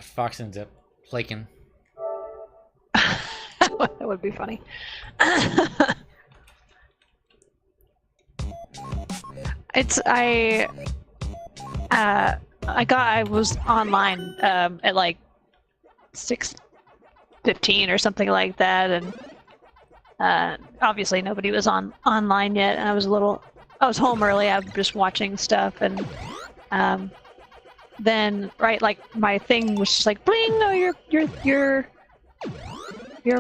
Fox ends up flaking. That would be funny. I was online at like 6:15 or something like that, and obviously nobody was online yet, and I was home early. I was just watching stuff, and then like my thing was just like bling, no, your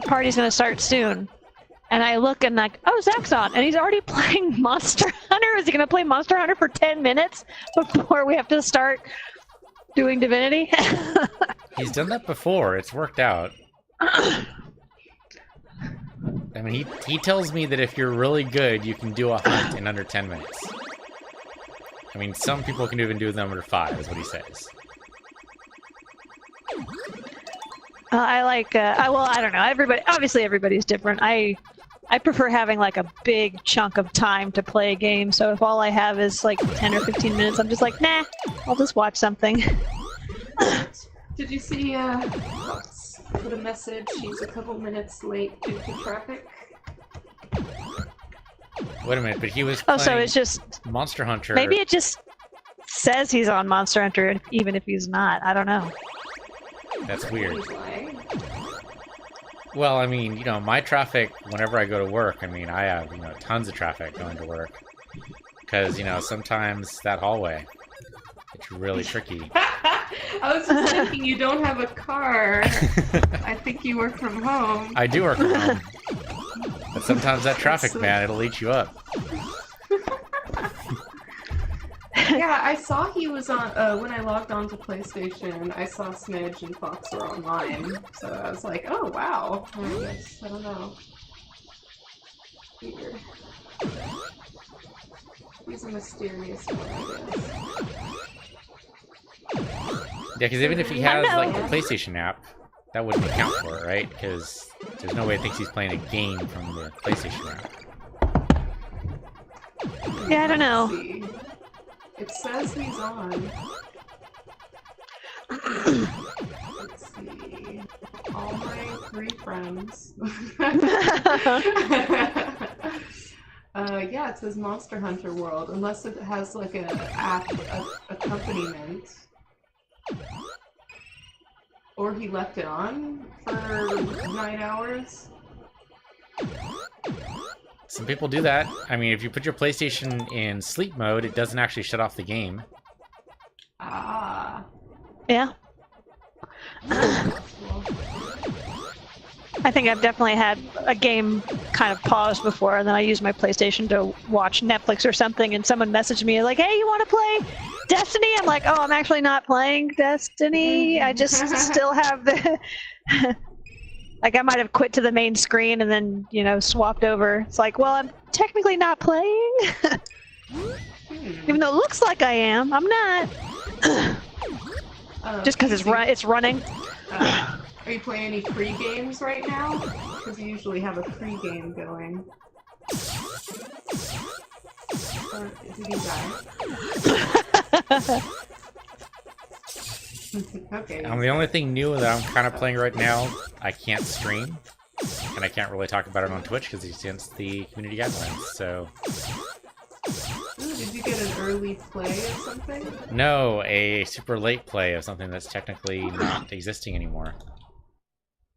party's gonna start soon. And I look and like, oh, Zach's on, and he's already playing Monster Hunter. Is he gonna play Monster Hunter for 10 minutes before we have to start doing Divinity? He's done that before. It's worked out. I mean, he tells me that if you're really good, you can do a hunt in under 10 minutes. I mean, some people can even do them under 5, is what he says. I like, well, I don't know. Everybody's different. I prefer having like a big chunk of time to play a game. So if all I have is like 10 or 15 minutes, I'm just like, nah, I'll just watch something. Did you see Fox put a message? She's a couple minutes late due to traffic. Wait a minute, but he was playing so it's just Monster Hunter. Maybe it just says he's on Monster Hunter, even if he's not. I don't know. That's weird. Well, I mean, you know, my traffic whenever I go to work, I mean, I have, you know, tons of traffic going to work. Because, you know, sometimes that hallway, it's really tricky. I was just thinking you don't have a car. I think you work from home. I do work from home. But sometimes that traffic, man, it'll eat you up. Yeah, I saw he was on, when I logged on to PlayStation, I saw Smidge and Fox were online. So I was like, oh, wow. I don't know. Weird. He's a mysterious one, I guess. Yeah, because even if he has, like, the PlayStation app, that wouldn't account for it, right? Because there's no way it thinks he's playing a game from the PlayStation app. Yeah, I don't know. It says he's on. Let's see. All my 3 friends. Yeah, it says Monster Hunter World, unless it has like an app accompaniment. Or he left it on for 9 hours. Some people do that. I mean, if you put your PlayStation in sleep mode, it doesn't actually shut off the game. Ah. Yeah. I think I've definitely had a game kind of paused before, and then I used my PlayStation to watch Netflix or something, and someone messaged me like, hey, you want to play Destiny? I'm like, oh, I'm actually not playing Destiny. I just still have the... Like, I might have quit to the main screen and then, you know, swapped over. It's like, well, I'm technically not playing. Even though it looks like I am, I'm not. Just because it's running. Are you playing any pre-games right now? Because you usually have a pre-game going. Or did he die? Okay. The only thing new that I'm kind of playing right now, I can't stream, and I can't really talk about it on Twitch because it's against the community guidelines, so... Ooh, did you get an early play of something? No, a super late play of something that's technically not existing anymore.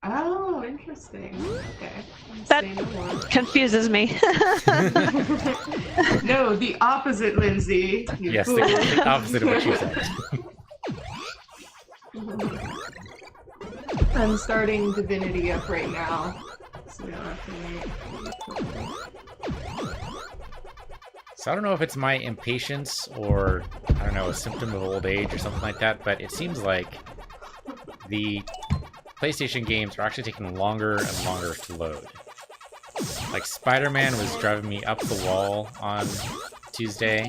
Oh, interesting. Okay. That confuses me. No, the opposite, Lindsay. Yes, the opposite of what you said. I'm starting Divinity up right now, so we don't have to wait. So I don't know if it's my impatience or, I don't know, a symptom of old age or something like that, but it seems like the PlayStation games are actually taking longer and longer to load. Like, Spider-Man was driving me up the wall on Tuesday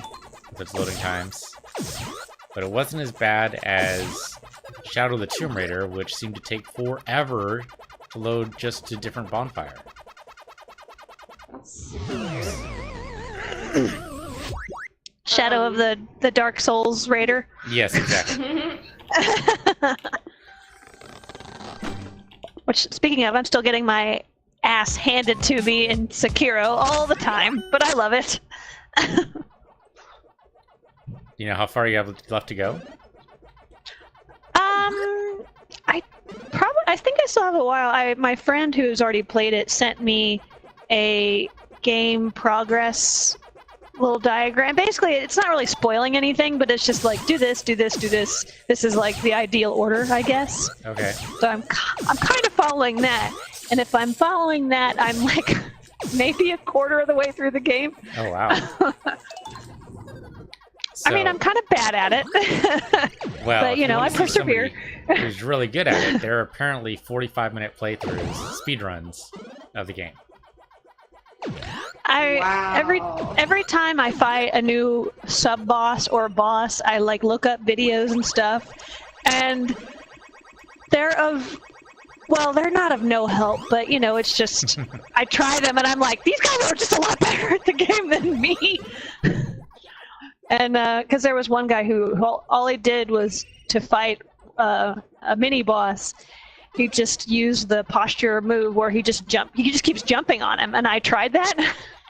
with its loading times, but it wasn't as bad as Shadow of the Tomb Raider, which seemed to take forever to load just to different bonfire. That's super weird. Shadow of the Dark Souls Raider. Yes, exactly. Which, speaking of, I'm still getting my ass handed to me in Sekiro all the time, but I love it. You know how far you have left to go? I think I still have a while. My friend who's already played it sent me a game progress little diagram. Basically, it's not really spoiling anything, but it's just like, do this, do this, do this. This is like the ideal order, I guess. Okay. So I'm kind of following that. And if I'm following that, I'm like maybe a quarter of the way through the game. Oh, wow. I mean, I'm kind of bad at it. Well, but, you know, I persevere. Who's really good at it. There are apparently 45-minute playthroughs, speedruns of the game. Wow. Every time I fight a new sub-boss or boss, I like look up videos and stuff, and they're not of no help, but you know, it's just I try them and I'm like, these guys are just a lot better at the game than me. And because there was one guy who all he did was to fight a mini boss. He just used the posture move where he just keeps jumping on him, and I tried that.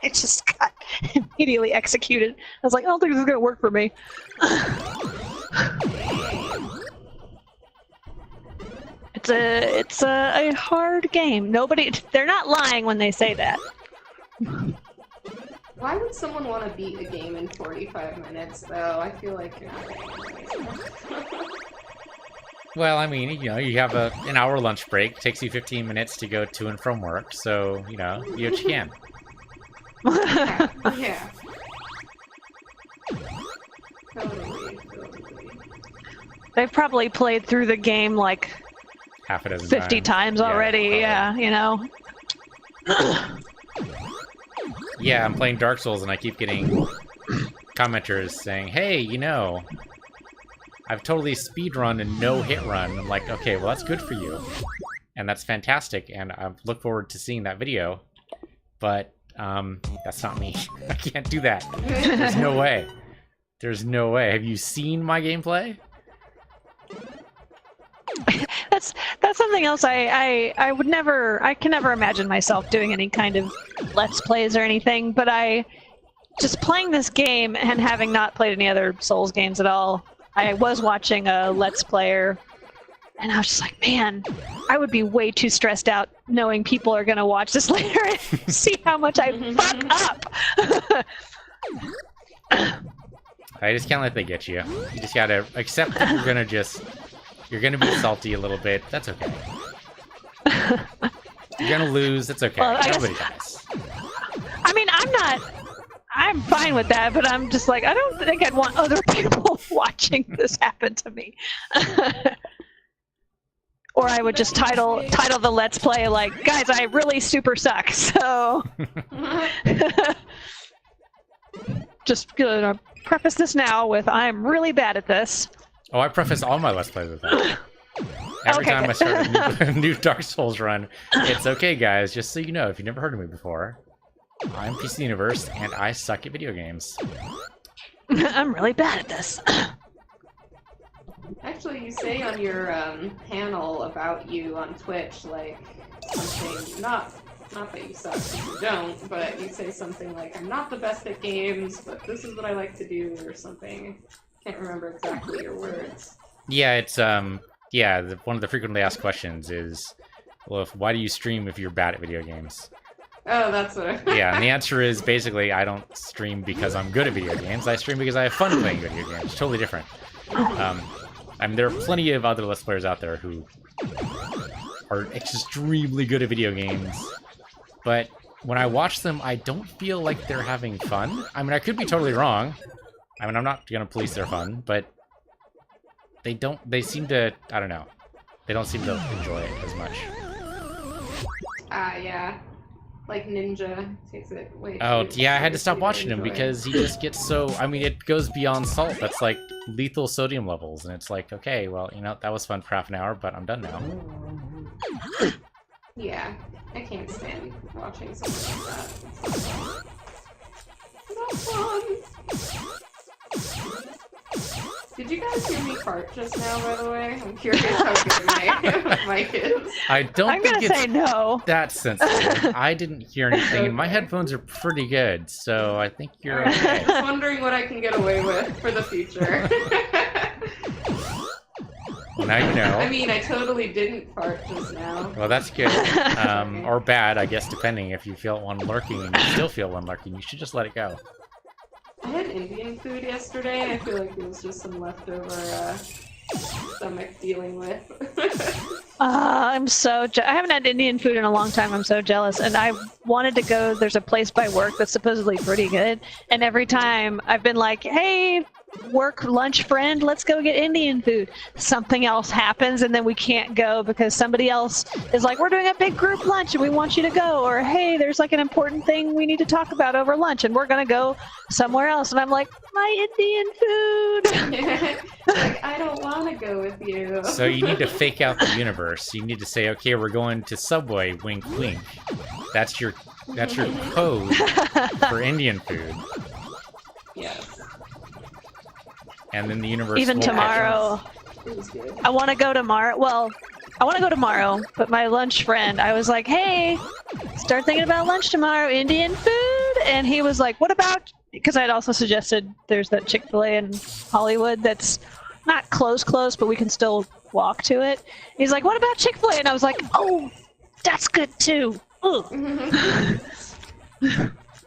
It just got immediately executed. I was like, I don't think this is gonna work for me. It's a hard game. They're not lying when they say that. Why would someone want to beat a game in 45 minutes, though? I feel like you're not. Well, I mean, you know, you have an hour lunch break. Takes you 15 minutes to go to and from work, so, you know, you do what you can. Yeah. Totally. They've probably played through the game like Half a dozen 50 times already, yeah, you know. Yeah, I'm playing Dark Souls and I keep getting commenters saying, hey, you know, I've totally speedrun and no hit run. I'm like, okay, well, that's good for you. And that's fantastic, and I look forward to seeing that video. But, that's not me. I can't do that. There's no way. There's no way. Have you seen my gameplay? That's something else I can never imagine myself doing any kind of Let's Plays or anything, but just playing this game and having not played any other Souls games at all, I was watching a Let's Player, and I was just like, man, I would be way too stressed out knowing people are going to watch this later and see how much I fuck up. I just can't let that get you. You just gotta accept that you're gonna be salty a little bit. That's okay. You're gonna lose. That's okay. Well, Nobody dies. I mean, I'm fine with that, but I'm just like, I don't think I'd want other people watching this happen to me. Or I would just title the Let's Play like, guys, I really super suck, so... Just gonna preface this now with, I'm really bad at this. Oh, I preface all my Let's Plays with that. Every time I start a new Dark Souls run, it's okay, guys, just so you know, if you've never heard of me before, I'm Piece of the Universe, and I suck at video games. I'm really bad at this. Actually, you say on your panel about you on Twitch, like, something, not that you suck, because you don't, but you say something like, I'm not the best at games, but this is what I like to do, or something. Can't remember exactly your words. Yeah, it's, one of the frequently asked questions is, well, why do you stream if you're bad at video games? Oh, that's what I... Yeah, and the answer is basically, I don't stream because I'm good at video games, I stream because I have fun playing video games. It's totally different. I mean, there are plenty of other Let's Players out there who are extremely good at video games, but when I watch them, I don't feel like they're having fun. I mean, I could be totally wrong. I mean, I'm not gonna police their fun, but they seem to, I don't know. They don't seem to enjoy it as much. Yeah. Like Ninja takes it way Oh, too yeah, I had to stop watching him enjoy. because he just gets so, I mean, it goes beyond salt. That's like lethal sodium levels, and it's like, okay, well, you know, that was fun for half an hour, but I'm done now. Yeah, I can't stand watching something like that. It's not fun. Did you guys hear me fart just now, by the way? I'm curious how good my mic is. I don't I'm think gonna it's say no. that sensitive. I didn't hear anything, and my Okay. headphones are pretty good, so I think you're Alright, okay. just wondering what I can get away with for the future. Well, now you know. I mean, I totally didn't fart just now. Well, that's good. Okay. Or bad, I guess, depending. If you feel one lurking and you still feel one lurking, you should just let it go. I had Indian food yesterday, and I feel like it was just some leftover stomach dealing with. I'm so I haven't had Indian food in a long time. I'm so jealous, and I wanted to go. There's a place by work that's supposedly pretty good, and every time I've been like, "Hey, work lunch friend, let's go get Indian food." Something else happens, and then we can't go because somebody else is like, "We're doing a big group lunch, and we want you to go," or "Hey, there's like an important thing we need to talk about over lunch, and we're gonna go somewhere else." And I'm like, "My Indian food." Like, I don't want to go with you. So you need to fake out the universe. You need to say, okay, we're going to Subway, wink wink. That's your code for Indian food. Yes. And then the universe Even will tomorrow. It was good. I want to go tomorrow. Well, I want to go tomorrow, but my lunch friend, I was like, "Hey, start thinking about lunch tomorrow, Indian food." And he was like, "What about," because I'd also suggested there's that Chick-fil-A in Hollywood that's not close, but we can still walk to it. He's like, "What about Chick-fil-A?" And I was like, "Oh, that's good too. Ooh.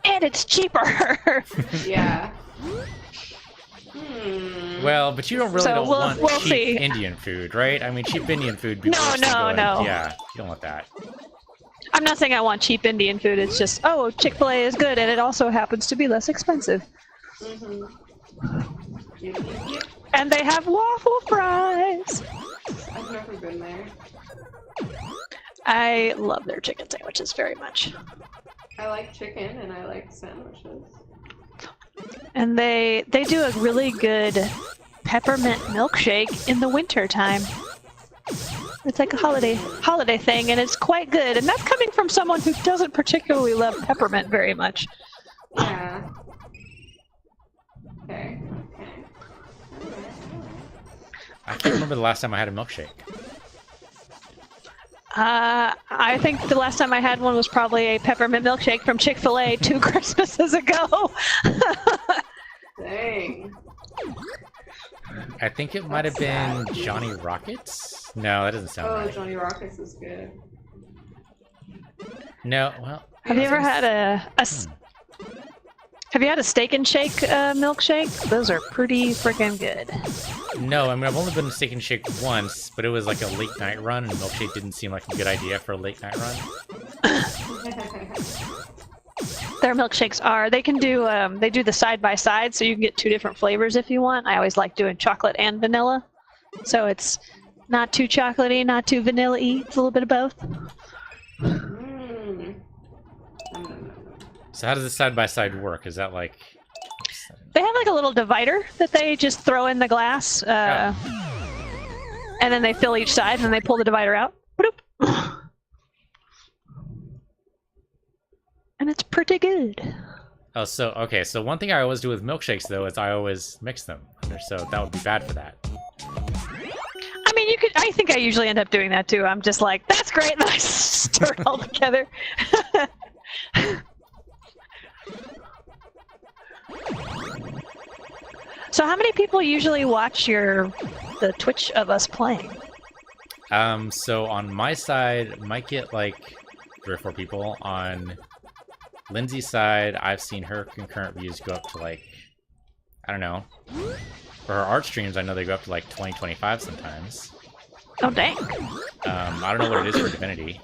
And it's cheaper." Yeah. Well, but you don't really So don't we'll want cheap see. Indian food, right? I mean, cheap Indian food. Be No, worse than no, going- no. Yeah, you don't want that. I'm not saying I want cheap Indian food. It's just, oh, Chick-fil-A is good, and it also happens to be less expensive. Yep. And they have waffle fries. I've never been there. I love their chicken sandwiches very much. I like chicken and I like sandwiches. And they do a really good peppermint milkshake in the winter time. It's like a holiday thing, and it's quite good. And that's coming from someone who doesn't particularly love peppermint very much. Yeah. Okay. I can't remember the last time I had a milkshake. I think the last time I had one was probably a peppermint milkshake from Chick-fil-A 2 Christmases ago. Dang. I think it might have been Johnny Rockets. No, that doesn't sound Oh, right. Johnny Rockets is good. No, well. Have you ever had Have you had a Steak and Shake milkshake? Those are pretty freaking good. No, I mean, I've only been to Steak and Shake once, but it was like a late night run, and milkshake didn't seem like a good idea for a late night run. Their milkshakes are, they can do, they do the side by side, so you can get 2 different flavors if you want. I always like doing chocolate and vanilla. So it's not too chocolatey, not too vanilla-y. It's a little bit of both. So how does the side by side work? Is that like? They have like a little divider that they just throw in the glass, and then they fill each side, and then they pull the divider out. Bloop. And it's pretty good. Oh, so okay. So one thing I always do with milkshakes though is I always mix them. So that would be bad for that. I mean, you could. I think I usually end up doing that too. I'm just like, that's great, and then I stir it all together. So how many people usually watch the Twitch of us playing? So on my side, might get like 3 or 4 people. On Lindsay's side, I've seen her concurrent views go up to like, I don't know. For her art streams, I know they go up to like 20, 25 sometimes. Oh, dang. I don't know what it is for Divinity.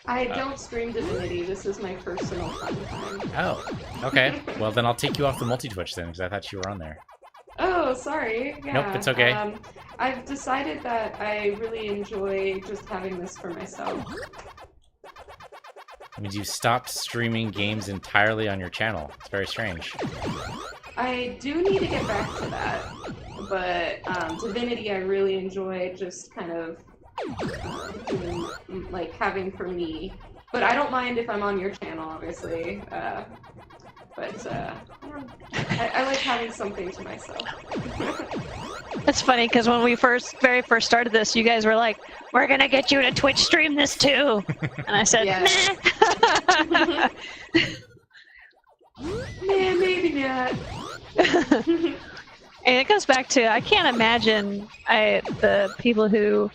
I don't stream Divinity. This is my personal fun time. Oh, okay. Well, then I'll take you off the multi-Twitch then, because I thought you were on there. Oh, sorry. Yeah. Nope, it's okay. I've decided that I really enjoy just having this for myself. It means you stopped streaming games entirely on your channel. It's very strange. I do need to get back to that, but Divinity I really enjoy just kind of doing, like having for me. But I don't mind if I'm on your channel, obviously. But I like having something to myself. It's funny because when we very first started this, you guys were like, "We're gonna get you to Twitch stream this too," and I said, Yeah. "Meh." Yeah, maybe not. And it goes back to I can't imagine the people who,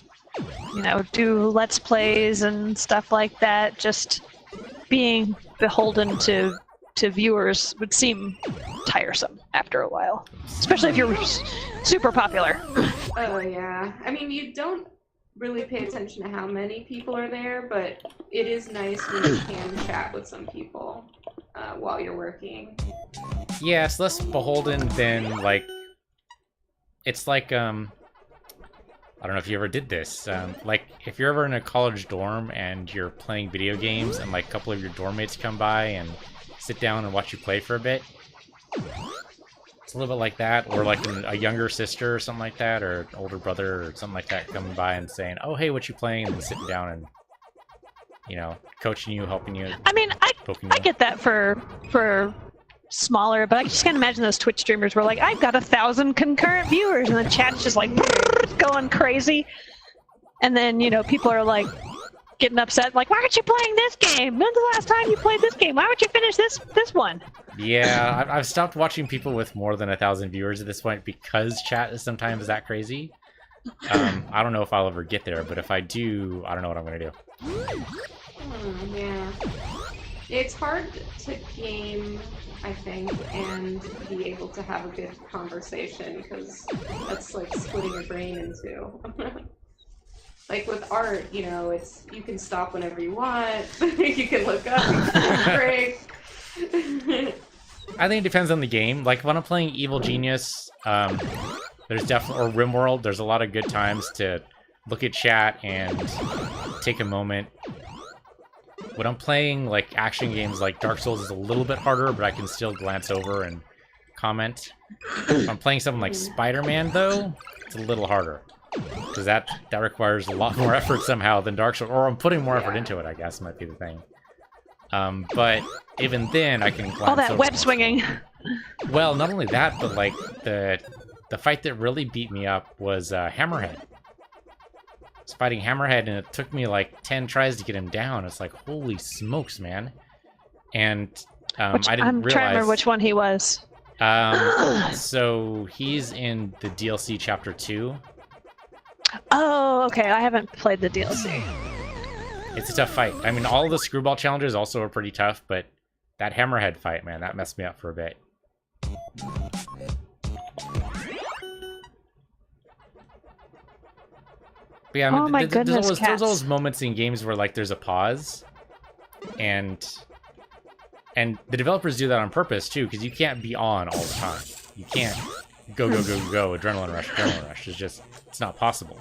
you know, do Let's Plays and stuff like that just being beholden to viewers would seem tiresome after a while, especially if you're super popular. Oh yeah. I mean, you don't really pay attention to how many people are there, but it is nice when you can chat with some people while you're working. Yeah, it's less beholden than, like... It's like, I don't know if you ever did this. Like, if you're ever in a college dorm and you're playing video games and, like, a couple of your dorm mates come by and sit down and watch you play for a bit. It's a little bit like that, or like a younger sister or something like that, or an older brother or something like that coming by and saying, "Oh, hey, what you playing?" and then sitting down and, you know, coaching you, helping you. I mean, I get that for smaller, but I just can't imagine those Twitch streamers were like, "I've got 1,000 concurrent viewers," and the chat's just like going crazy, and then, you know, people are like getting upset, like, "Why aren't you playing this game? When's the last time you played this game? Why would you finish this one?" Yeah, I've stopped watching people with more than 1,000 viewers at this point because chat is sometimes that crazy. I don't know if I'll ever get there, but if I do, I don't know what I'm gonna do. Yeah. It's hard to game, I think, and be able to have a good conversation, because that's like splitting your brain in two. Like with art, you know, you can stop whenever you want, you can look up, you can take a break. I think it depends on the game. Like when I'm playing Evil Genius, there's definitely, or RimWorld, there's a lot of good times to look at chat and take a moment. When I'm playing like action games like Dark Souls is a little bit harder, but I can still glance over and comment. If I'm playing something like Spider-Man though, it's a little harder. Because that requires a lot more effort somehow than Dark Souls, or I'm putting more effort into it, I guess, might be the thing. But even then, I can glance all that over web swinging. Well, not only that, but like the fight that really beat me up was Hammerhead. I was fighting Hammerhead, and it took me like 10 tries to get him down. It's like, holy smokes, man! And I didn't realize. I'm trying to remember which one he was. So he's in the DLC Chapter 2. Oh, okay. I haven't played the DLC. It's a tough fight. I mean, all the screwball challenges also are pretty tough, but that Hammerhead fight, man, that messed me up for a bit. But yeah, I mean, oh my goodness, there's always moments in games where like there's a pause, and the developers do that on purpose too, because you can't be on all the time. You can't go, adrenaline rush. It's not possible.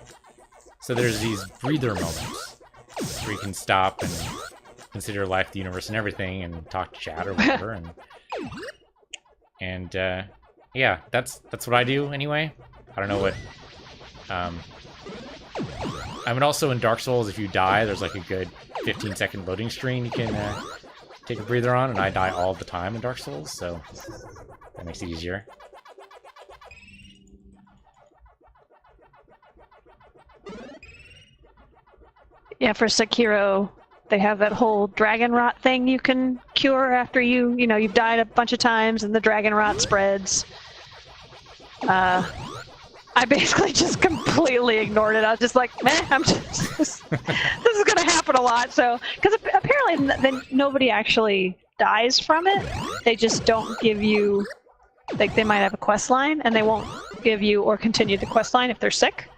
So there's these breather moments where you can stop and consider life, the universe, and everything, and talk to chat or whatever. and yeah, that's what I do anyway. I don't know what. I mean, also in Dark Souls, if you die, there's like a good 15-second loading screen you can take a breather on, and I die all the time in Dark Souls, so that makes it easier. Yeah, for Sekiro, they have that whole dragon rot thing you can cure after you've died a bunch of times and the dragon rot spreads. I basically just completely ignored it. I was just like, man, this is gonna happen a lot. So, because apparently then nobody actually dies from it. They just don't give you, like, they might have a quest line and they won't give you or continue the quest line if they're sick.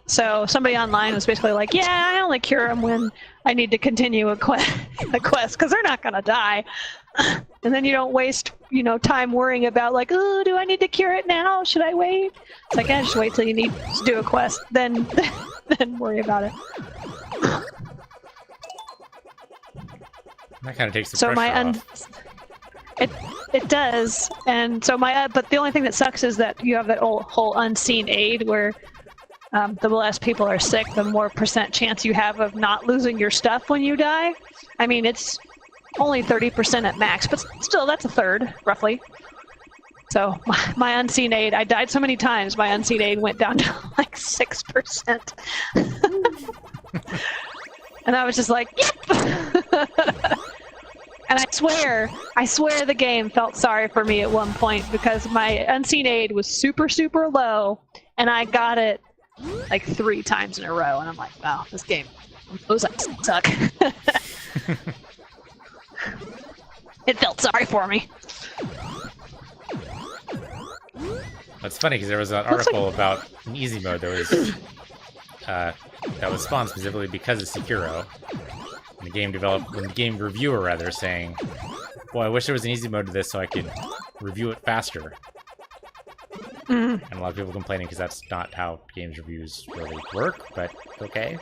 So somebody online was basically like, yeah, I only cure them when I need to continue a quest because they're not gonna die. And then you don't waste, time worrying about like, oh, do I need to cure it now? Should I wait? It's like, I just wait till you need to do a quest, then worry about it. That kind of takes the pressure off. It does, and so but the only thing that sucks is that you have that whole unseen aid where the less people are sick, the more % chance you have of not losing your stuff when you die. I mean, it's only 30% at max, but still, that's a third, roughly. So my unseen aid, I died so many times, my unseen aid went down to like 6%. And I was just like, yep! And I swear the game felt sorry for me at one point because my unseen aid was super, super low, and I got it like 3 times in a row, and I'm like, wow, this game, those suck. It felt sorry for me. That's funny because there was an article about an easy mode that was spawned specifically because of Sekiro. And the game reviewer rather saying, "Well, I wish there was an easy mode to this so I could review it faster." And a lot of people complaining because that's not how games reviews really work. But okay.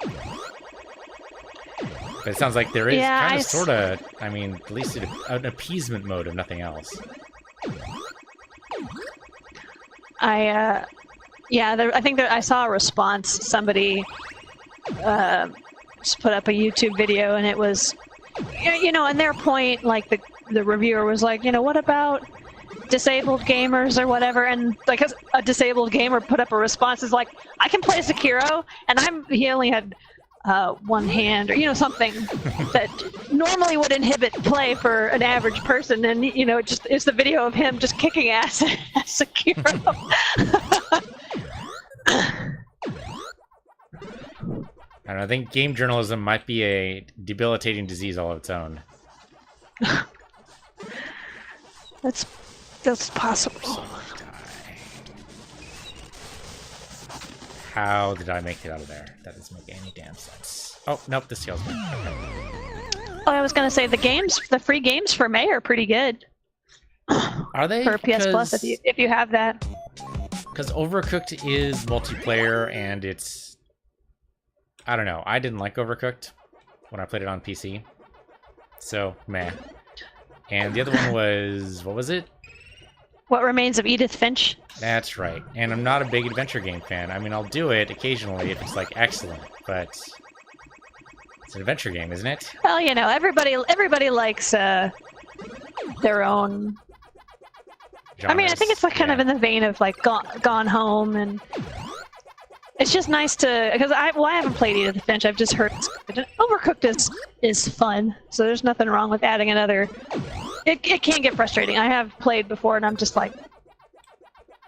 But it sounds like there is kind of, sort of, I mean, at least an appeasement mode if nothing else. I think that I saw a response. Somebody just put up a YouTube video, and it was, and their point, like the reviewer was like, what about disabled gamers or whatever? And like a disabled gamer put up a response is like, I can play Sekiro, and he only had one hand or something that normally would inhibit play for an average person, and it's the video of him just kicking ass at Sekiro. I don't know, I think game journalism might be a debilitating disease all of its own. That's possible. So how did I make it out of there? That doesn't make any damn sense. Oh, nope, this kills me. Okay. Oh, I was gonna say the free games for May are pretty good. Are they? For PS Plus, if you have that. Because Overcooked is multiplayer, and it's... I don't know. I didn't like Overcooked when I played it on PC. So, meh. And the other one was... What was it? What Remains of Edith Finch? That's right. And I'm not a big adventure game fan. I mean, I'll do it occasionally if it's, like, excellent, but... It's an adventure game, isn't it? Well, everybody likes their own... Genres. I mean, I think it's like kind of in the vein of like Gone Home, and it's just nice to, because I haven't played Edith Finch. I've just heard Overcooked is fun, so there's nothing wrong with adding another. It can get frustrating. I have played before, and I'm just like,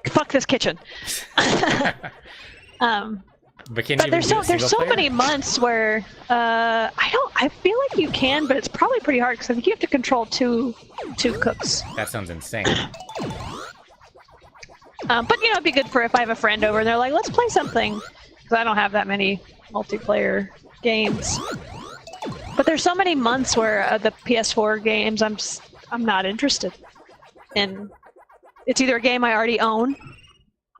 fuck this kitchen. But there's so many months where I feel like you can, but it's probably pretty hard because I think you have to control two cooks. That sounds insane. But it'd be good for if I have a friend over and they're like, let's play something, because I don't have that many multiplayer games. But there's so many months where the PS4 games I'm not interested in. It's either a game I already own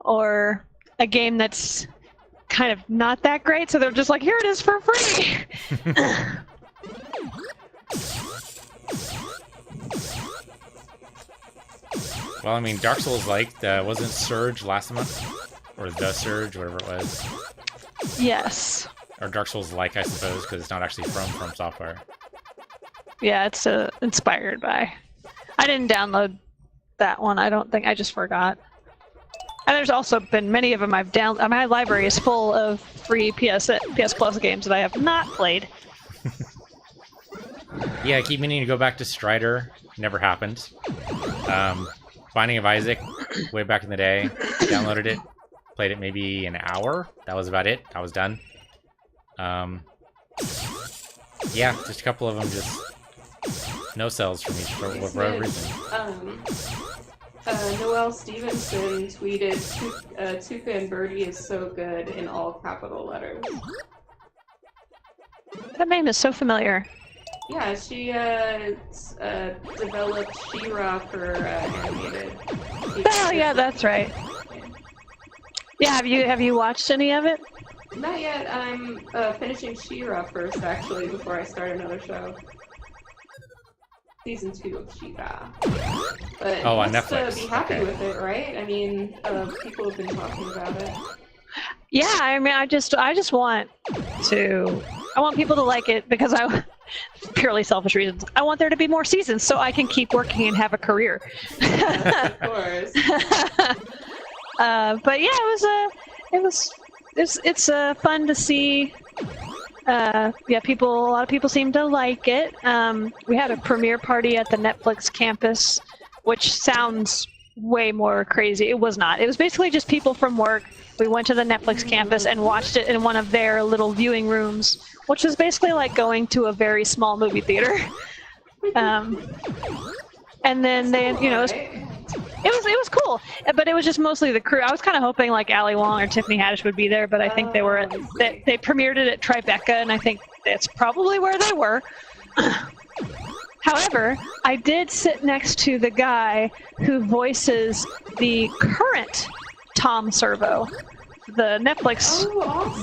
or a game that's kind of not that great, so they're just like, here it is for free. Well, I mean, Dark Souls wasn't Surge last month? Or The Surge, whatever it was. Yes. Or Dark Souls I suppose, because it's not actually from Software. Yeah, it's inspired by. I didn't download that one, I don't think. I just forgot. And there's also been many of them I've downloaded. My library is full of free PS Plus games that I have not played. Yeah, I keep meaning to go back to Strider. Never happened. Binding of Isaac, way back in the day. Downloaded it. Played it maybe an hour. That was about it. I was done. Yeah, just a couple of them just... No cells from each for whatever reason. Noelle Stevenson tweeted, Tuca and Birdie is so good in all capital letters. That name is so familiar. Yeah, she developed She-Ra for animated. Oh yeah, that's right. Yeah, have you watched any of it? Not yet. I'm finishing She-Ra first, actually, before I start another show. Season 2 of She-Ra. But on you must Netflix. Be happy with it, right? I mean, people have been talking about it. Yeah, I mean, I just want people to like it because purely selfish reasons. I want there to be more seasons so I can keep working and have a career. Yes, of course. But yeah, it's fun to see. Yeah, a lot of people seem to like it. We had a premiere party at the Netflix campus, which sounds way more crazy. It was not. It was basically just people from work. We went to the Netflix campus and watched it in one of their little viewing rooms, which was basically like going to a very small movie theater. And then it was cool, but it was just mostly the crew. I was kind of hoping like Ali Wong or Tiffany Haddish would be there, but I think they premiered it at Tribeca, and I think that's probably where they were. However, I did sit next to the guy who voices the current Tom Servo, the Netflix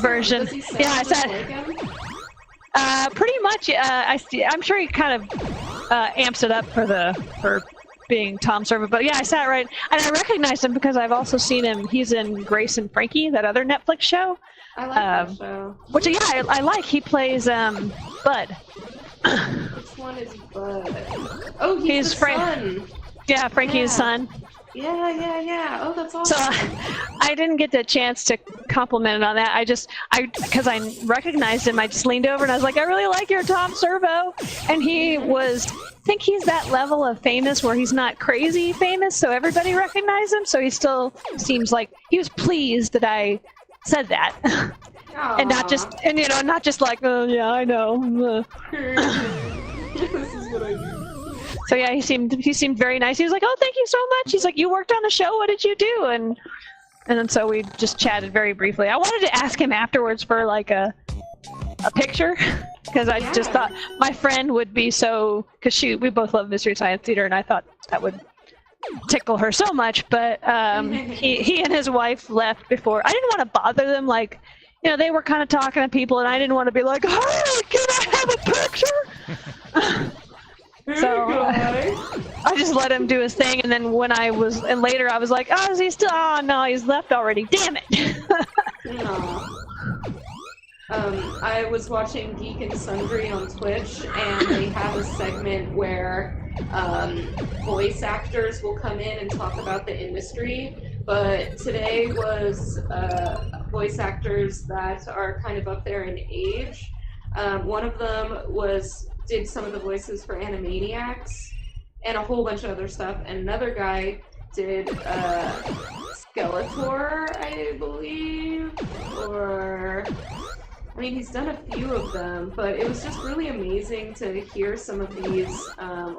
version. Does he sound Yeah, I just said. like him? Pretty much. I'm sure he kind of amps it up for being Tom Servo. But yeah, I sat right, and I recognized him because I've also seen him. He's in Grace and Frankie, that other Netflix show. I like that show. Which I like. He plays Bud. Which one is Bud? Oh, he's the son. Yeah, Frankie's son. Yeah. Oh, that's awesome. So I didn't get the chance to compliment on that. Because I recognized him, I just leaned over and I was like, I really like your Tom Servo. And I think he's that level of famous where he's not crazy famous, so everybody recognized him. So he still seems like he was pleased that I said that. And not just like, oh yeah, I know. This is what I do. So yeah, he seemed very nice. He was like, "Oh, thank you so much." He's like, "You worked on the show. What did you do?" And then so we just chatted very briefly. I wanted to ask him afterwards for like a picture because I just thought my friend would be so, because we both love Mystery Science Theater, and I thought that would tickle her so much. But he and his wife left before. I didn't want to bother them. Like, they were kind of talking to people, and I didn't want to be like, "Hey, can I have a picture?" So I just let him do his thing, and then later I was like, "Oh, is he still? Oh no, he's left already. Damn it!" No. I was watching Geek and Sundry on Twitch, and they have a segment where voice actors will come in and talk about the industry. But today was voice actors that are kind of up there in age. One of them did some of the voices for Animaniacs and a whole bunch of other stuff. And another guy did Skeletor, I believe, he's done a few of them, but it was just really amazing to hear some of these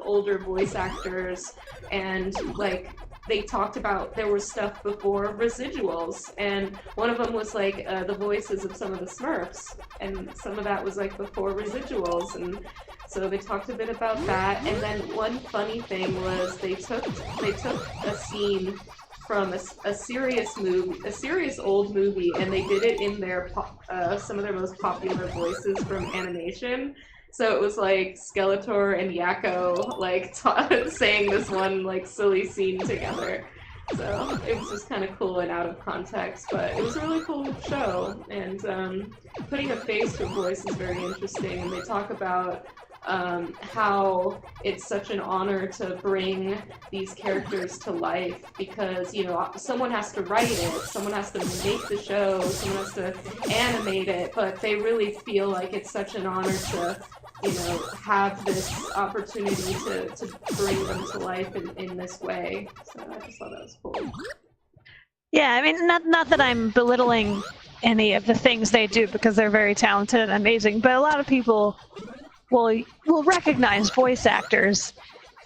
older voice actors, and like they talked about there was stuff before residuals, and one of them was like the voices of some of the Smurfs, and some of that was like before residuals, and so they talked a bit about that. And then one funny thing was they took a scene from a serious old movie, and they did it in their some of their most popular voices from animation. So it was like Skeletor and Yakko like saying this one like silly scene together. So it was just kind of cool and out of context, but it was a really cool show. And putting a face to a voice is very interesting. And they talk about how it's such an honor to bring these characters to life, because someone has to write it, someone has to make the show, someone has to animate it, but they really feel like it's such an honor to have this opportunity to bring them to life in this way. So I just thought that was cool. Yeah, not that I'm belittling any of the things they do, because they're very talented and amazing, but a lot of people will recognize voice actors,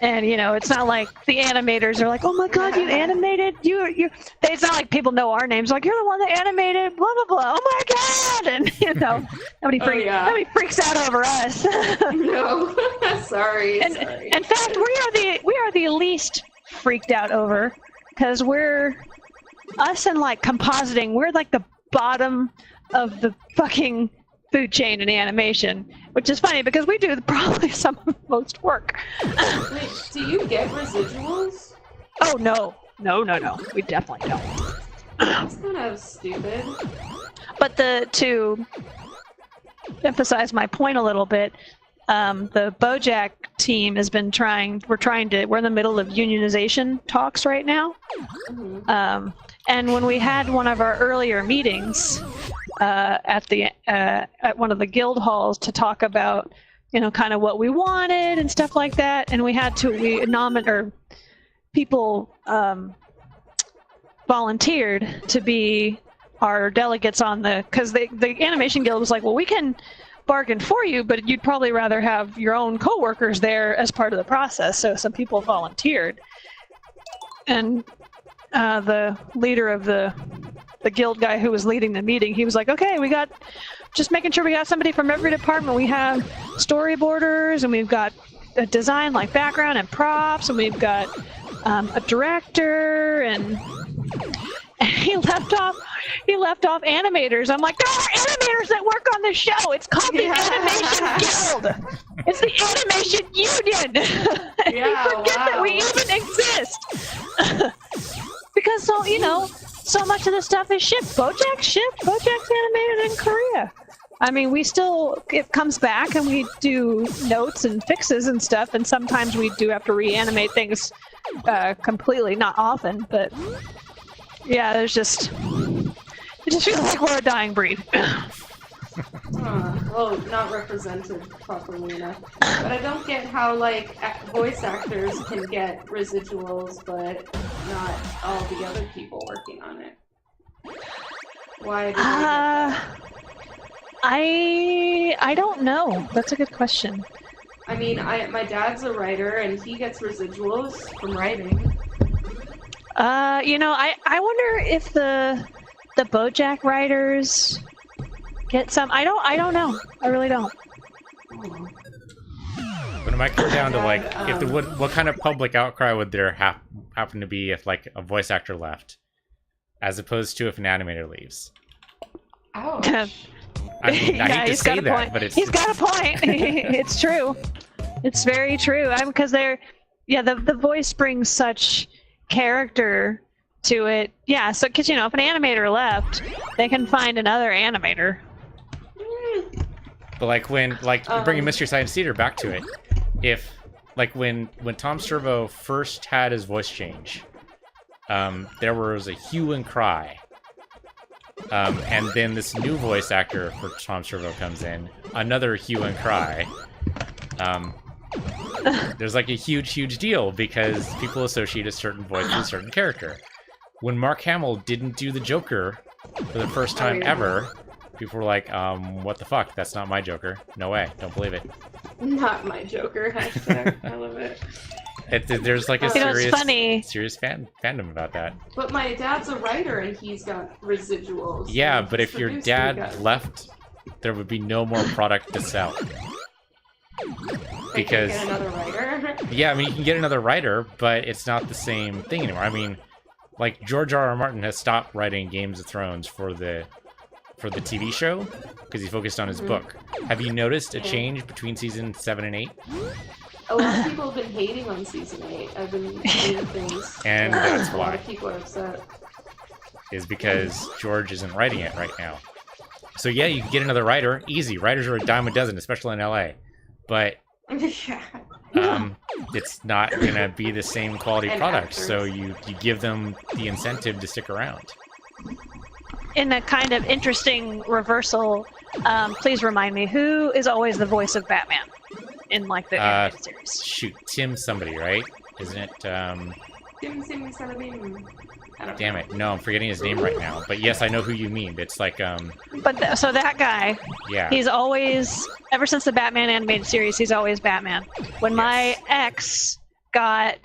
and it's not like the animators are like, "Oh my god, you animated, you." It's not like people know our names, like, "You're the one that animated blah blah blah, oh my god," and nobody freaks out over us. No, sorry. In fact, we are the least freaked out over, because us and like compositing, we're like the bottom of the fucking food chain in animation, which is funny because we do probably some of the most work. Wait, do you get residuals? Oh no, we definitely don't. That's kind of stupid. But to emphasize my point a little bit, the BoJack team has been we're in the middle of unionization talks right now. And when we had one of our earlier meetings at one of the guild halls to talk about, kind of what we wanted and stuff like that, and people volunteered to be our delegates because the animation guild was like, well, we can bargain for you, but you'd probably rather have your own co-workers there as part of the process. So some people volunteered, and the leader of the guild guy who was leading the meeting, he was like, okay, we got just making sure we got somebody from every department. We have storyboarders, and we've got a design like background and props, and we've got a director, and he left off animators. I'm like, there are animators that work on this show. It's called the Animation Guild. It's the Animation Union. And you forget that we even exist. Because so much of the stuff is shipped. BoJack's shipped. BoJack's animated in Korea. I mean, it comes back and we do notes and fixes and stuff, and sometimes we do have to reanimate things completely, not often, but yeah, it just feels like we're a dying breed. Well, not represented properly enough. But I don't get how, voice actors can get residuals, but not all the other people working on it. Why do they get that? I don't know. That's a good question. I mean, my dad's a writer, and he gets residuals from writing. I wonder if the BoJack writers get some. I don't know. I really don't. But it might come down to what kind of public outcry would there happen to be if a voice actor left, as opposed to if an animator leaves. Ouch. I mean, I hate to say that, but he's got a point. It's true. It's very true. Because the voice brings such character to it. Yeah, so because if an animator left, they can find another animator. But bringing Mystery Science Theater back to it, if when Tom Servo first had his voice change, there was a hue and cry. And then this new voice actor for Tom Servo comes in, another hue and cry. There's a huge deal because people associate a certain voice with a certain character. When Mark Hamill didn't do the Joker for the first time ever, people were like, what the fuck? That's not my Joker. No way. Don't believe it. Not my Joker. Hashtag. I love it. There's a serious fandom about that. But my dad's a writer and he's got residuals. Yeah, but if your dad left, there would be no more product to sell. Because get another writer. Yeah, I mean you can get another writer, but it's not the same thing anymore. I mean, George R.R. Martin has stopped writing Games of Thrones for the TV show because he focused on his book. Have you noticed a change between season 7 and 8? A lot of people have been hating on season 8. I've been reading things. And that's why. A lot of people are upset. Is because George isn't writing it right now. So yeah, you can get another writer. Easy. Writers are a dime a dozen, especially in LA. But it's not going to be the same quality product. Actors. So you give them the incentive to stick around. In a kind of interesting reversal, please remind me, who is always the voice of Batman? In the animated series. Shoot, Tim somebody, right? Isn't it? Tim Salamim. Damn it! No, I'm forgetting his name right now. But yes, I know who you mean. It's so that guy. Yeah. He's always, ever since the Batman animated series, he's always Batman. When my ex got,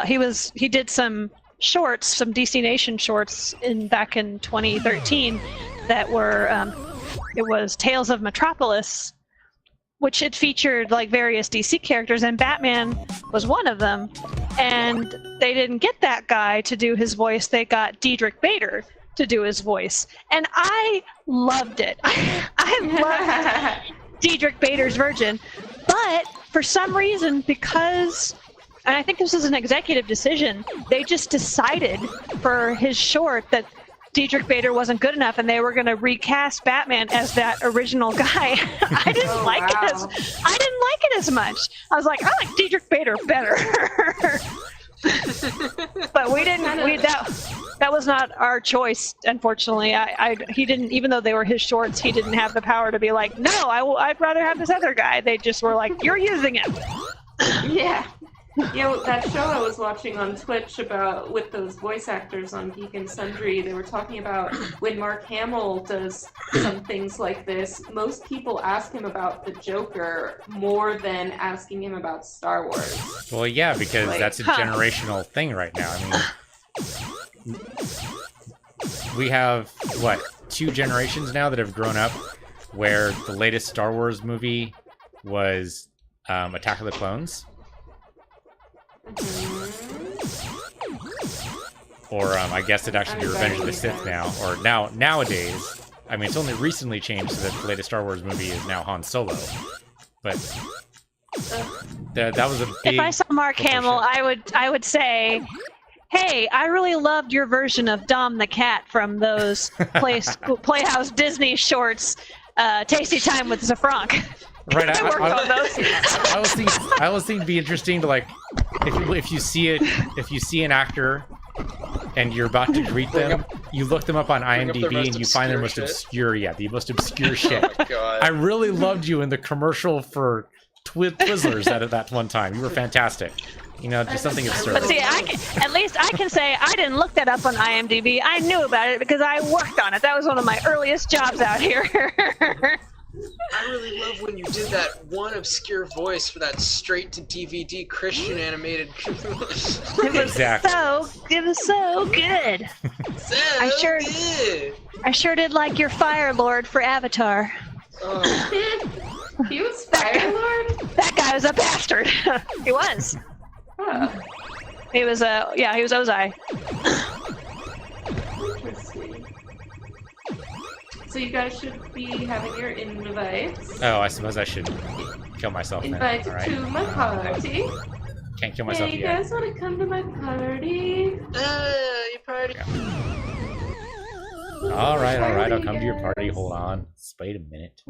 he did some shorts, some DC Nation shorts back in 2013 that were, it was Tales of Metropolis, which it featured various DC characters, and Batman was one of them. And they didn't get that guy to do his voice. They got Diedrich Bader to do his voice. And I loved it. I loved Diedrich Bader's version. But for some reason, because, and I think this is an executive decision, they just decided for his short that Diedrich Bader wasn't good enough, and they were going to recast Batman as that original guy. I didn't like it as much. I was like, I like Diedrich Bader better. But we didn't. That was not our choice, unfortunately. He didn't. Even though they were his shorts, he didn't have the power to be like, no, I'd rather have this other guy. They just were like, you're using him. Yeah. Yeah, that show I was watching on Twitch about with those voice actors on Geek and Sundry, they were talking about when Mark Hamill does some things like this, most people ask him about the Joker more than asking him about Star Wars. Well, yeah, because that's a generational thing right now. I mean, we have, what, 2 generations now that have grown up where the latest Star Wars movie was Attack of the Clones. Or I guess it'd actually be Revenge of the Sith now. Or nowadays, I mean, it's only recently changed so that the latest Star Wars movie is now Han Solo. But that was a big... If I saw Mark Hamill, I would say, hey, I really loved your version of Dom the Cat from those Playhouse Disney shorts, Tasty Time with Zafranc. Right, I worked on those. I always think it'd be interesting to, like, if you see an actor and you're about to greet them, you look them up on IMDb and you find their most obscure, the most obscure shit. Oh my God. I really loved you in the commercial for Twizzlers at that one time. You were fantastic. You know, just something absurd. But see, at least I can say I didn't look that up on IMDb. I knew about it because I worked on it. That was one of my earliest jobs out here. I really love when you did that one obscure voice for that straight-to-DVD Christian animated. It was so good. I sure did like your Fire Lord for Avatar. Oh. He was Fire Lord? That guy was a bastard. He was. Huh. He was he was Ozai. Interesting. So you guys should be having your invites. Oh, I suppose I should kill myself then. Invited All right. to my party. Can't kill myself Hey, you yet. guys want to come to my party? Your party. All right, I'll come to your party. Hold on. Just wait a minute.